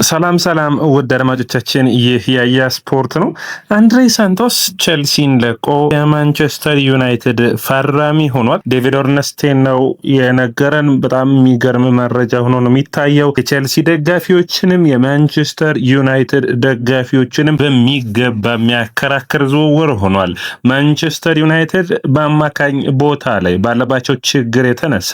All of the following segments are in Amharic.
ሰላም ሰላም ውድ አድማጮቻችን፣ ይህ ያያ ስፖርት ነው። አንድሬ ሳንቶስ ቼልሲን ለቆ የማንቸስተር ዩናይትድ ፈራሚ ሆኗል። ዴቪድ ኦርነስቴን ነው የነገረን። በጣም የሚገርም መረጃ ሆኖ ነው የሚታየው። የቼልሲ ደጋፊዎችንም የማንቸስተር ዩናይትድ ደጋፊዎችንም በሚገባ የሚያከራክር ዝውውር ሆኗል። ማንቸስተር ዩናይትድ በአማካኝ ቦታ ላይ ባለባቸው ችግር የተነሳ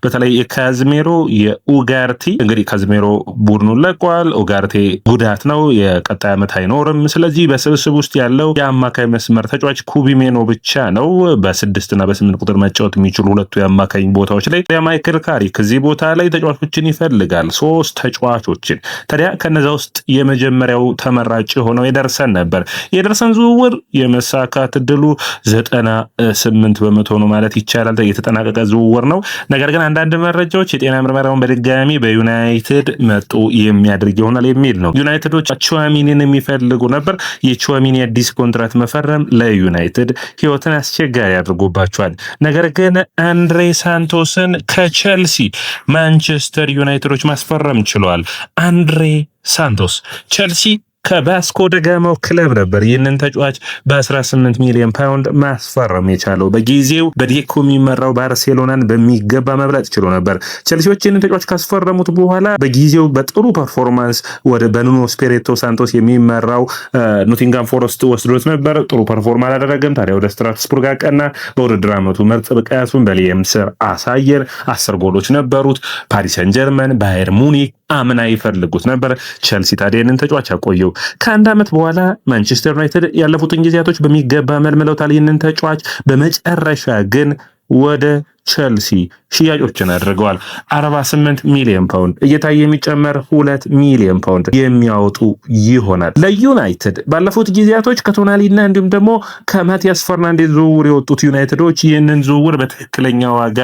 በተለይ ካዝሜሮ የኡጋርቲ እንግዲህ ካዝሜሮ ቡድኑን ለቋል። ኡጋርቴ ጉዳት ነው፣ የቀጣይ ዓመት አይኖርም። ስለዚህ በስብስብ ውስጥ ያለው የአማካይ መስመር ተጫዋች ኩቢሜኖ ብቻ ነው። በ6 እና በ8 ቁጥር መጫወት የሚችሉ ሁለቱ የአማካኝ ቦታዎች ላይ ማይክል ካሪክ ከዚህ ቦታ ላይ ተጫዋቾችን ይፈልጋል፣ 3 ተጫዋቾችን። ታዲያ ከነዛ ውስጥ የመጀመሪያው ተመራጭ ሆነው የደርሰን ነበር። የደርሰን ዝውውር የመሳካት እድሉ 98 በመቶ ነው ማለት ይቻላል። የተጠናቀቀ ዝውውር ነው። ነገር ግን አንዳንድ መረጃዎች የጤና ምርመራውን በድጋሚ በዩናይትድ መጡ የሚያደርግ ይሆናል የሚል ነው። ዩናይትዶች ቹዋሚኒን የሚፈልጉ ነበር። የቹዋሚኒ አዲስ ኮንትራት መፈረም ለዩናይትድ ህይወትን አስቸጋሪ አድርጎባቸዋል። ነገር ግን አንድሬ ሳንቶስን ከቼልሲ ማንቸስተር ዩናይትዶች ማስፈረም ችለዋል። አንድሬ ሳንቶስ ቼልሲ ከባስኮ ደጋማው ክለብ ነበር ይህንን ተጫዋች በ18 ሚሊዮን ፓውንድ ማስፈረም የቻለው። በጊዜው በዴኮ የሚመራው ባርሴሎናን በሚገባ መብለጥ ችሎ ነበር። ቼልሲዎች ይህንን ተጫዋች ካስፈረሙት በኋላ በጊዜው በጥሩ ፐርፎርማንስ ወደ በኑኖ ስፒሪቶ ሳንቶስ የሚመራው ኖቲንጋም ፎረስት ወስዶት ነበር። ጥሩ ፐርፎርም አላደረገም። ታዲያ ወደ ስትራስቡርግ አቀና። በውድድር ዓመቱ ምርጥ ብቃቱን በሊየም ስር አሳየር። 10 ጎሎች ነበሩት። ፓሪስ ሰን ጀርመን፣ ባየር ሙኒክ አምና ይፈልጉት ነበር። ቼልሲ ታዲያ ይህንን ተጫዋች አቆየው። ከአንድ ዓመት በኋላ ማንቸስተር ዩናይትድ ያለፉትን ጊዜያቶች በሚገባ መልምለውታል ይህንን ተጫዋች። በመጨረሻ ግን ወደ ቼልሲ ሽያጮችን አድርገዋል። 48 ሚሊዮን ፓውንድ እየታየ የሚጨመር 2 ሚሊዮን ፓውንድ የሚያወጡ ይሆናል። ለዩናይትድ ባለፉት ጊዜያቶች ከቶናሊና እንዲሁም ደግሞ ከማቲያስ ፈርናንዴዝ ዝውውር የወጡት ዩናይትዶች ይህንን ዝውውር በትክክለኛ ዋጋ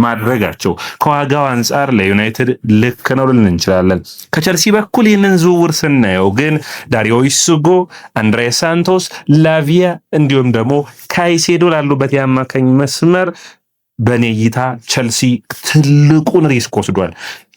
ማድረጋቸው ከዋጋው አንጻር ለዩናይትድ ልክ ነው ልንን እንችላለን። ከቼልሲ በኩል ይህንን ዝውውር ስናየው ግን ዳሪዮ ኢሱጎ፣ አንድሬ ሳንቶስ፣ ላቪያ እንዲሁም ደግሞ ካይሴዶ ላሉበት የአማካኝ መስመር በኔ እይታ ቼልሲ ትልቁን ሪስክ ወስዷል።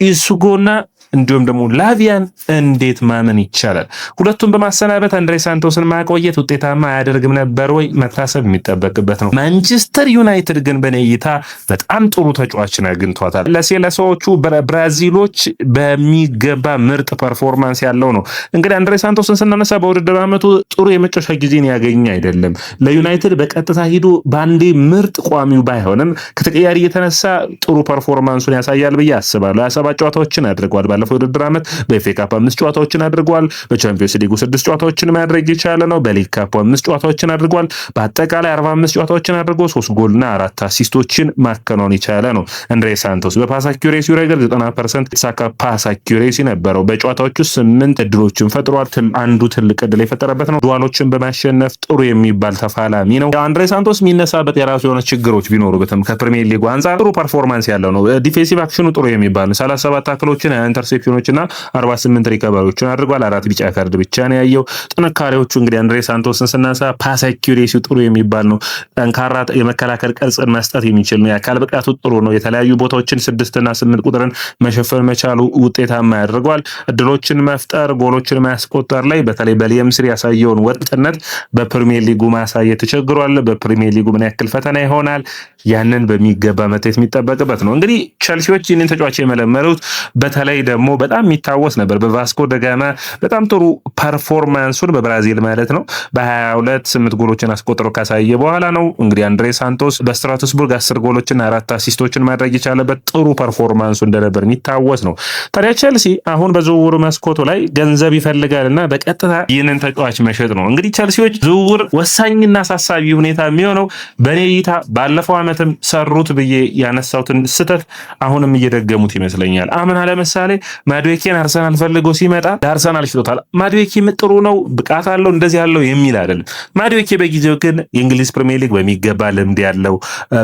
ኢሱጎና እንዲሁም ደግሞ ላቪያን እንዴት ማመን ይቻላል? ሁለቱም በማሰናበት አንድሬ ሳንቶስን ማቆየት ውጤታማ አያደርግም ነበር ወይ? መታሰብ የሚጠበቅበት ነው። ማንቸስተር ዩናይትድ ግን በኔ እይታ በጣም ጥሩ ተጫዋችን አግኝቷታል። ለሰዎቹ ብራዚሎች በሚገባ ምርጥ ፐርፎርማንስ ያለው ነው። እንግዲህ አንድሬ ሳንቶስን ስናነሳ በውድድር ዓመቱ ጥሩ የመጨረሻ ጊዜን ያገኘ አይደለም። ለዩናይትድ በቀጥታ ሂዶ በአንዴ ምርጥ ቋሚው ባይሆንም ከተቀያሪ የተነሳ ጥሩ ፐርፎርማንሱን ያሳያል ብዬ አስባለሁ። 27 ጨዋታዎችን አድርጓል። ባለፈው ውድድር ዓመት በኤፍኤ ካፕ 5 ጨዋታዎችን አድርጓል። በቻምፒዮንስ ሊግ 6 ጨዋታዎችን ማድረግ የቻለ ነው። በሊግ ካፕ 5 ጨዋታዎችን አድርጓል። በአጠቃላይ 45 ጨዋታዎችን አድርጎ 3 ጎልና 4 አሲስቶችን ማከናወን የቻለ ነው። አንድሬ ሳንቶስ በፓስ አኪዩሬሲ ረገድ 90% የተሳካ ፓስ አኪዩሬሲ ነበረው። በጨዋታዎቹ 8 እድሎችን ፈጥሯል። አንዱ ትልቅ እድል የፈጠረበት ነው። ዱዋሎችን በማሸነፍ ጥሩ የሚባል ተፋላሚ ነው። አንድሬ ሳንቶስ የሚነሳበት የራሱ የሆነ ችግሮች ቢኖሩበትም ከፕሪሚየር ሊጉ አንጻር ጥሩ ፐርፎርማንስ ያለው ነው። ዲፌንሲቭ አክሽኑ ጥሩ የሚባል ነው። 37 ታክሎችን፣ ኢንተርሴፕሽኖችና 48 ሪከቨሪዎችን አድርጓል። 4 ቢጫ ካርድ ብቻ ነው ያየው። ጥንካሬዎቹ እንግዲህ አንድሬ ሳንቶስን ስናነሳ ፓስ አኪዩሬሲው ጥሩ የሚባል ነው። ጠንካራ የመከላከል ቅርጽን መስጠት የሚችል ነው። የአካል ብቃቱ ጥሩ ነው። የተለያዩ ቦታዎችን 6 እና 8 ቁጥርን መሸፈን መቻሉ ውጤታማ ያደርገዋል። እድሎችን መፍጠር፣ ጎሎችን ማስቆጠር ላይ በተለይ በሊየም ስር ያሳየውን ወጥነት በፕሪሚየር ሊጉ ማሳየት ተቸግሯል። በፕሪሚየር ሊጉ ምን ያክል ፈተና ይሆናል? ያንን በሚገባ መታየት የሚጠበቅበት ነው። እንግዲህ ቼልሲዎች ይህንን ተጫዋች የመለመሉት በተለይ ደግሞ በጣም የሚታወስ ነበር በቫስኮ ደጋማ በጣም ጥሩ ፐርፎርማንሱን በብራዚል ማለት ነው በ22 8 ጎሎችን አስቆጥሮ ካሳየ በኋላ ነው። እንግዲህ አንድሬ ሳንቶስ በስትራስቡርግ 10 ጎሎችን 4 አሲስቶችን ማድረግ የቻለበት ጥሩ ፐርፎርማንሱ እንደነበር የሚታወስ ነው። ታዲያ ቼልሲ አሁን በዝውውር መስኮቱ ላይ ገንዘብ ይፈልጋልና በቀጥታ ይህንን ተጫዋች መሸጥ ነው። እንግዲህ ቼልሲዎች ዝውውር ወሳኝና አሳሳቢ ሁኔታ የሚሆነው በኔ እይታ ባለፈው ዓመትም ሰሩት ብዬ ያነሳሁትን ስህተት አሁንም እየደገሙት ይመስለኛል። አምና ለምሳሌ ማድዌኬን አርሰናል ፈልጎ ሲመጣ ለአርሰናል ሽጦታል። ማድዌኬ ጥሩ ነው፣ ብቃት አለው፣ እንደዚህ ያለው የሚል አይደለም። ማድዌኬ በጊዜው ግን የእንግሊዝ ፕሪሚየር ሊግ በሚገባ ልምድ ያለው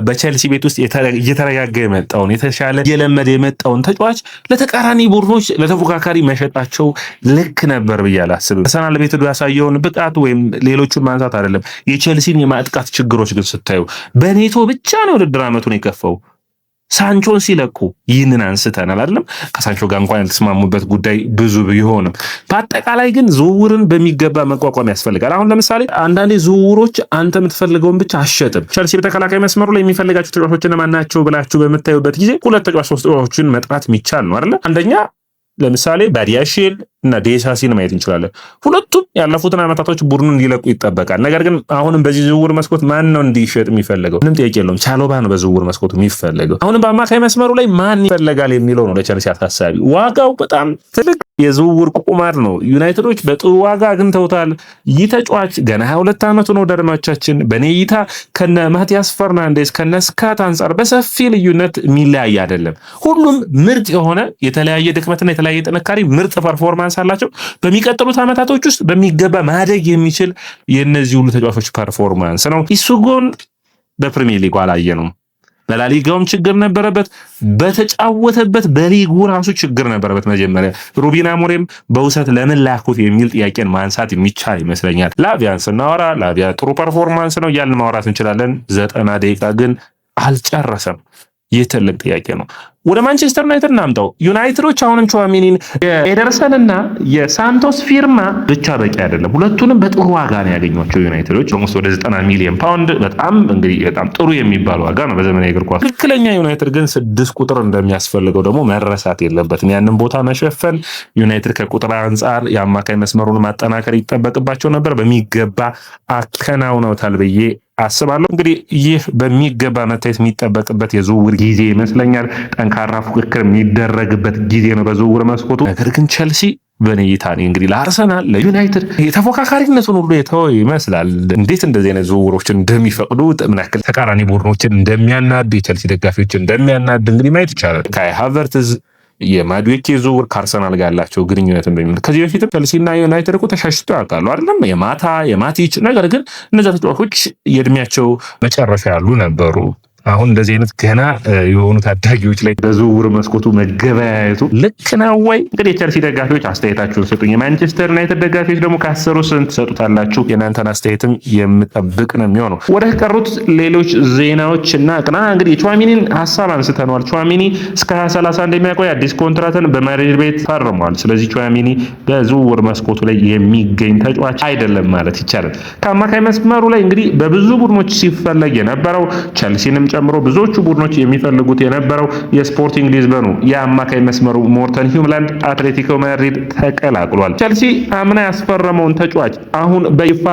በቼልሲ ቤት ውስጥ እየተረጋጋ የመጣውን የተሻለ እየለመደ የመጣውን ተጫዋች ለተቃራኒ ቡድኖች ለተፎካካሪ መሸጣቸው ልክ ነበር ብዬ አላስብም። አርሰናል ቤት ሄዶ ያሳየውን ብቃት ወይም ሌሎቹን ማንሳት አይደለም፣ የቼልሲን የማጥቃት ችግሮች ግን ስታዩ በኔቶ ብቻ ነው ውድድር ዓመቱን የከፈው። ሳንቾን ሲለቁ ይህንን አንስተናል አይደለም። ከሳንቾ ጋር እንኳን ያልተስማሙበት ጉዳይ ብዙ ቢሆንም በአጠቃላይ ግን ዝውውርን በሚገባ መቋቋም ያስፈልጋል። አሁን ለምሳሌ አንዳንዴ ዝውውሮች አንተ የምትፈልገውን ብቻ አሸጥም። ቸልሲ በተከላካይ መስመሩ ላይ የሚፈልጋቸው ተጫዋቾች እነማን ናቸው ብላችሁ በምታዩበት ጊዜ ሁለት ተጫዋች ሶስት ተጫዋቾችን መጥራት የሚቻል ነው አይደለ? አንደኛ ለምሳሌ ባዲያሺል እና ዴሳሲን ማየት እንችላለን። ሁለቱም ያለፉትን ዓመታቶች ቡድኑን እንዲለቁ ይጠበቃል። ነገር ግን አሁንም በዚህ ዝውውር መስኮት ማን ነው እንዲሸጥ የሚፈልገው? ምንም ጥያቄ የለውም፣ ቻሎባ ነው በዝውውር መስኮቱ የሚፈልገው። አሁንም በአማካይ መስመሩ ላይ ማን ይፈልጋል የሚለው ነው ለቸልሲ አሳሳቢ። ዋጋው በጣም ትልቅ የዝውውር ቁማር ነው። ዩናይትዶች በጥሩ ዋጋ አግኝተውታል። ይህ ተጫዋች ገና 22 ዓመቱ ነው። ደርማቻችን በኔ እይታ ከነ ማቲያስ ፈርናንዴስ ከነ ስካት አንጻር በሰፊ ልዩነት የሚለያይ አይደለም። ሁሉም ምርጥ የሆነ የተለያየ ድክመትና የተለያየ ጥንካሬ ምርጥ ፐርፎርማንስ አላቸው። በሚቀጥሉት ዓመታቶች ውስጥ በሚገባ ማደግ የሚችል የእነዚህ ሁሉ ተጫዋቾች ፐርፎርማንስ ነው። ኢሱጎን በፕሪሚየር ሊግ አላየነውም። በላሊጋውም ችግር ነበረበት። በተጫወተበት በሊጉ ራሱ ችግር ነበረበት። መጀመሪያ ሩበን አሞሪም በውሰት ለምን ላኩት የሚል ጥያቄን ማንሳት የሚቻል ይመስለኛል። ላቪያን ስናወራ ላቪያ ጥሩ ፐርፎርማንስ ነው እያልን ማውራት እንችላለን። 90 ደቂቃ ግን አልጨረሰም። ይህ ትልቅ ጥያቄ ነው። ወደ ማንቸስተር ዩናይትድ እናምጣው። ዩናይትዶች አሁንም ቹዋሚኒን የኤደርሰንና የሳንቶስ ፊርማ ብቻ በቂ አይደለም። ሁለቱንም በጥሩ ዋጋ ነው ያገኟቸው ዩናይትዶች ኦልሞስት ወደ 90 ሚሊዮን ፓውንድ። በጣም እንግዲህ በጣም ጥሩ የሚባል ዋጋ ነው በዘመናዊ እግር ኳስ። ትክክለኛ ዩናይትድ ግን 6 ቁጥር እንደሚያስፈልገው ደግሞ መረሳት የለበትም። ያንን ቦታ መሸፈን ዩናይትድ ከቁጥር አንጻር የአማካይ መስመሩን ማጠናከር ይጠበቅባቸው ነበር። በሚገባ አከናውነውታል ብዬ አስባለሁ። እንግዲህ ይህ በሚገባ መታየት የሚጠበቅበት የዝውውር ጊዜ ይመስለኛል። ጠንካራ ፉክክር የሚደረግበት ጊዜ ነው በዝውውር መስኮቱ። ነገር ግን ቸልሲ በኔይታ እንግዲህ ለአርሰናል ለዩናይትድ የተፎካካሪነቱን ሁሉ የተወ ይመስላል። እንዴት እንደዚህ አይነት ዝውውሮችን እንደሚፈቅዱ ምን ያክል ተቃራኒ ቡድኖችን እንደሚያናድ የቸልሲ ደጋፊዎችን እንደሚያናድ እንግዲህ ማየት ይቻላል። ካይ ሃቨርትዝ የማዱዌኬ ዝውውር ከአርሰናል ጋር ያላቸው ግንኙነትን በሚመለከት ከዚህ በፊትም ቸልሲና ዩናይትድ እኮ ተሻሽተው ያውቃሉ አይደለም? የማቲች ነገር ግን እነዚያ ተጫዋቾች የእድሜያቸው መጨረሻ ያሉ ነበሩ። አሁን እንደዚህ አይነት ገና የሆኑ ታዳጊዎች ላይ በዝውውር መስኮቱ መገበያየቱ ልክ ነው ወይ? እንግዲህ የቸልሲ ደጋፊዎች አስተያየታችሁን ስጡኝ። የማንቸስተር ዩናይትድ ደጋፊዎች ደግሞ ከ10 ስንት ትሰጡታላችሁ? የእናንተን አስተያየትም የምጠብቅ ነው የሚሆነው። ወደ ቀሩት ሌሎች ዜናዎች እና ቅና እንግዲህ ቹዋሚኒን ሀሳብ አንስተነዋል። ቹዋሚኒ እስከ 2030 እንደሚያቆይ አዲስ ኮንትራትን በማድሪድ ቤት ፈርሟል። ስለዚህ ቹዋሚኒ በዝውውር መስኮቱ ላይ የሚገኝ ተጫዋች አይደለም ማለት ይቻላል። ከአማካይ መስመሩ ላይ እንግዲህ በብዙ ቡድኖች ሲፈለግ የነበረው ቸልሲንም ጨምሮ ብዙዎቹ ቡድኖች የሚፈልጉት የነበረው የስፖርቲንግ ሊዝበኑ የአማካይ መስመሩ ሞርተን ሂውምላንድ አትሌቲኮ ማድሪድ ተቀላቅሏል። ቸልሲ አምና ያስፈረመውን ተጫዋች አሁን በይፋ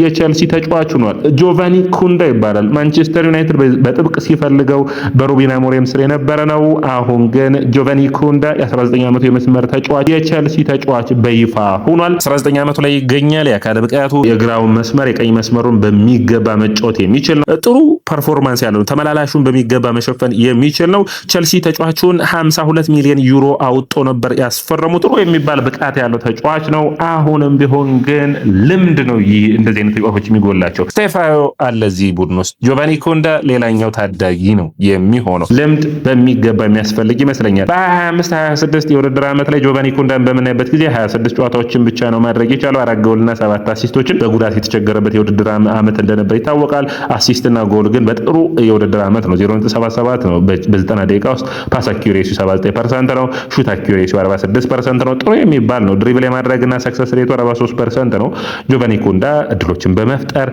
የቸልሲ ተጫዋች ሆኗል። ጆቫኒ ኩንዳ ይባላል። ማንቸስተር ዩናይትድ በጥብቅ ሲፈልገው በሩበን አሞሪም ስር የነበረ ነው። አሁን ግን ጆቫኒ ኩንዳ የ19 ዓመቱ የመስመር ተጫዋች የቸልሲ ተጫዋች በይፋ ሆኗል። 19 ዓመቱ ላይ ይገኛል። የአካል ብቃቱ የግራውን መስመር የቀኝ መስመሩን በሚገባ መጫወት የሚችል ነው። ጥሩ ፐርፎርማንስ ያለው ተመላላሹን በሚገባ መሸፈን የሚችል ነው። ቸልሲ ተጫዋቹን 52 ሚሊዮን ዩሮ አውጥቶ ነበር ያስፈረሙ። ጥሩ የሚባል ብቃት ያለው ተጫዋች ነው። አሁንም ቢሆን ግን ልምድ ነው ይህ እንደዚህ አይነት ተጫዋቾች የሚጎላቸው። ስቴፋዮ አለ እዚህ ቡድን ውስጥ። ጆቫኒ ኩንዳ ሌላኛው ታዳጊ ነው የሚሆነው። ልምድ በሚገባ የሚያስፈልግ ይመስለኛል። በ25 26 የውድድር ዓመት ላይ ጆቫኒ ኩንዳን በምናይበት ጊዜ 26 ጨዋታዎችን ብቻ ነው ማድረግ የቻለው። 4 ጎልና 7 አሲስቶችን በጉዳት የተቸገረበት የውድድር ዓመት እንደነበር ይታወቃል። አሲስትና ጎል ግን በጥሩ የውድድር ዓመት ነው። 0.77 ነው በ90 ደቂቃ ውስጥ። ፓስ አኪዩሬሲ 79% ነው። ሹት አኪዩሬሲ 46% ነው። ጥሩ የሚባል ነው። ድሪብል የማድረግና ሰክሰስ ሬቱ 43% ነው። ጆቫኒ ኩንዳ እድሎችን በመፍጠር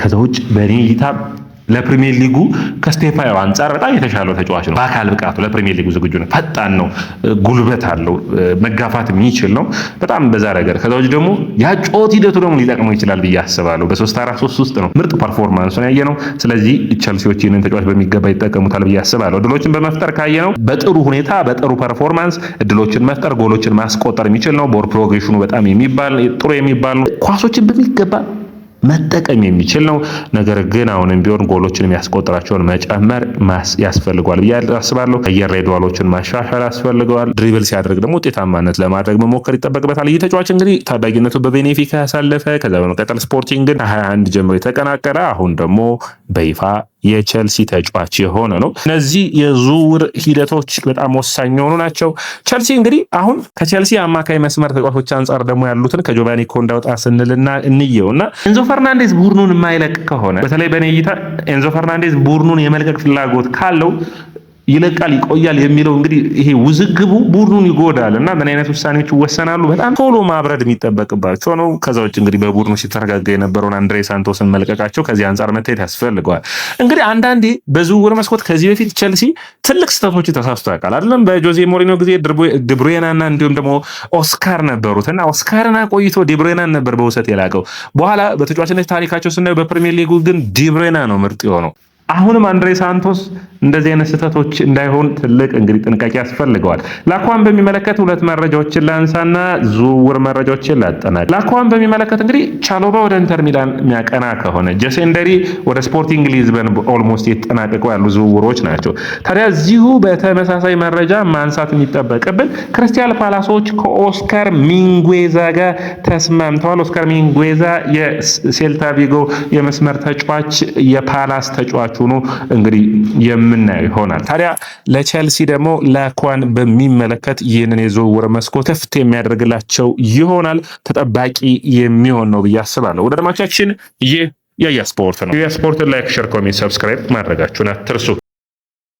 ከዛ ውጭ በኔ እይታ ለፕሪሚየር ሊጉ ከስቴፋዮ አንጻር በጣም የተሻለው ተጫዋች ነው። በአካል ብቃቱ ለፕሪሚየር ሊጉ ዝግጁ ነው። ፈጣን ነው። ጉልበት አለው። መጋፋት የሚችል ነው። በጣም በዛ ነገር ከዛ ውጭ ደግሞ ያጮት ሂደቱ ደግሞ ሊጠቅመው ይችላል ብዬ አስባለሁ። በ3-4-3 ውስጥ ነው ምርጥ ፐርፎርማንሱን ያየነው። ስለዚህ ቸልሲዎች ይህንን ተጫዋች በሚገባ ይጠቀሙታል ብዬ አስባለሁ። እድሎችን በመፍጠር ካየነው በጥሩ ሁኔታ በጥሩ ፐርፎርማንስ እድሎችን መፍጠር ጎሎችን ማስቆጠር የሚችል ነው። ቦል ፕሮግሬሽኑ በጣም የሚባል ጥሩ የሚባል ነው። ኳሶችን በሚገባ መጠቀም የሚችል ነው። ነገር ግን አሁንም ቢሆን ጎሎችን የሚያስቆጥራቸውን መጨመር ያስፈልገዋል ብዬ አስባለሁ። አየር ላይ ዱዋሎችን ማሻሻል ያስፈልገዋል። ድሪብል ሲያደርግ ደግሞ ውጤታማነት ለማድረግ መሞከር ይጠበቅበታል። ይህ ተጫዋች እንግዲህ ታዳጊነቱ በቤኔፊካ ያሳለፈ ከዛ በመቀጠል ስፖርቲንግን 21 ጀምሮ የተቀናቀረ አሁን ደግሞ በይፋ የቸልሲ ተጫዋች የሆነ ነው። እነዚህ የዝውውር ሂደቶች በጣም ወሳኝ የሆኑ ናቸው። ቸልሲ እንግዲህ አሁን ከቸልሲ አማካይ መስመር ተጫዋቾች አንጻር ደግሞ ያሉትን ከጆቫኒ ኩንዳ ወጣ ስንልና እንየውና ኤንዞ ፈርናንዴዝ ቡድኑን የማይለቅ ከሆነ በተለይ በኔ እይታ ኤንዞ ፈርናንዴዝ ቡድኑን የመልቀቅ ፍላጎት ካለው ይለቃል ይቆያል የሚለው እንግዲህ ይሄ ውዝግቡ ቡድኑን ይጎዳልና ምን አይነት ውሳኔዎች ይወሰናሉ በጣም ቶሎ ማብረድ የሚጠበቅባቸው ነው። ከዛ ውጭ እንግዲህ በቡድኑ ሲተረጋጋ የነበረውን አንድሬ ሳንቶስን መልቀቃቸው ከዚህ አንጻር መታየት ያስፈልገዋል። እንግዲህ አንዳንዴ በዝውውር መስኮት ከዚህ በፊት ቸልሲ ትልቅ ስህተቶች ተሳስቶ ያውቃል አይደለም። በጆዜ ሞሪኖ ጊዜ ድብሩይናና እንዲሁም ደግሞ ኦስካር ነበሩትና ኦስካርና ቆይቶ ዲብሩይናን ነበር በውሰት የላቀው። በኋላ በተጫዋችነት ታሪካቸው ስናየው በፕሪሚየር ሊጉ ግን ዲብሩይና ነው ምርጥ የሆነው። አሁንም አንድሬ ሳንቶስ እንደዚህ አይነት ስህተቶች እንዳይሆን ትልቅ እንግዲህ ጥንቃቄ ያስፈልገዋል። ላኳን በሚመለከት ሁለት መረጃዎችን ላንሳና ዝውውር መረጃዎችን ላጠናቅ። ላኳን በሚመለከት እንግዲህ ቻሎባ ወደ ኢንተር ሚላን የሚያቀና ከሆነ ጀሴንደሪ ወደ ስፖርቲንግ ሊዝበን ኦልሞስት የተጠናቀቁ ያሉ ዝውውሮች ናቸው። ታዲያ እዚሁ በተመሳሳይ መረጃ ማንሳት የሚጠበቅብን ክሪስታል ፓላሶች ከኦስካር ሚንጉዌዛ ጋር ተስማምተዋል። ኦስካር ሚንጉዌዛ የሴልታ ቪጎ የመስመር ተጫዋች የፓላስ ተጫዋች ሆኖ እንግዲህ የምናየው ይሆናል። ታዲያ ለቸልሲ ደግሞ ላኳን በሚመለከት ይህንን የዝውውር መስኮት ክፍት የሚያደርግላቸው ይሆናል። ተጠባቂ የሚሆን ነው ብዬ አስባለሁ። ወደ አድማጮቻችን ይህ ያያ ስፖርት ነው። ያያ ስፖርት ላይክ፣ ሼር፣ ኮሜንት፣ ሰብስክራይብ ማድረጋችሁን አትርሱ።